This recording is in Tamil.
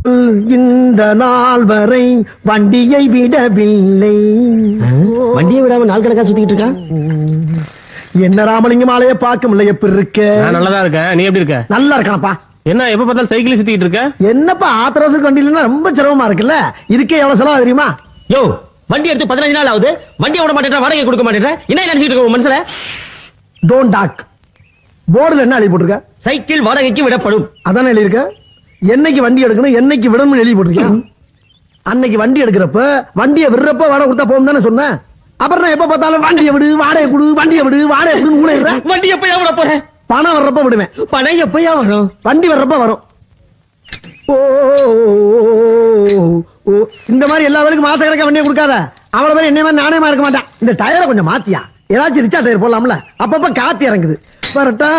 இந்த நாள் வரை வண்டியை விடவில்லை. வண்டியை விடாம நாள் கணக்கா சுத்திட்டு இருக்கான். என்ன ராமலிங்கம் ஆலைய பார்க்க முடியல. எப்படி இருக்க? நல்லதா இருக்க. நீ எப்படி இருக்க? நல்லா இருக்கானப்பா. என்ன எப்ப பார்த்தாலும் சைக்கிள் சுத்திட்டு இருக்க? என்னப்பா ஆத்திரவசம் வண்டி இல்லைன்னா ரொம்ப சிரமமா இருக்குல்ல. இதுக்கே எவ்வளவு செலவு தெரியுமா? யோ, வண்டி எடுத்து 15 நாள் ஆகுது. வண்டியை விட மாட்டேன், வாடகை கொடுக்க மாட்டேன். என்ன நினைச்சிட்டு இருக்க மனசுல? Don't talk. போர்டுல என்ன எழுதி போட்டிருக்க? சைக்கிள் வாடகைக்கு விடப்படும். அதானே எழுதி இருக்க. என்னைக்கு வண்டி எடுக்கணும், என்னைக்கு விடணும்னு எழுதி போட்டிருக்கேன். அன்னைக்கு வண்டி எடுக்கிறப்ப வண்டியை விடுறப்ப வாடகை கொடுத்தா போகும் தானே சொன்னேன். அப்புறம் எப்ப பார்த்தாலும் வண்டியை விடு, வாடகை கொடு, வண்டியை விடு, வாடகை கொடுன்னு வண்டி எப்பயா விட போறேன்? பணம் வர்றப்ப விடுவேன். பணம் எப்பயா வரும்? வண்டி வர்றப்ப வரும். ஓ, இந்த மாதிரி எல்லா வேலைக்கும் மாச கணக்கா வண்டியை கொடுக்காத. அவ்வளவு பேர் என்ன மாதிரி நாணயமா இருக்க மாட்டான். இந்த டயரை கொஞ்சம் மாத்தியா, ஏதாச்சும் ரிச்சா டயர் போடலாம்ல. அப்பப்ப காத்து இறங்குது. வரட்டா.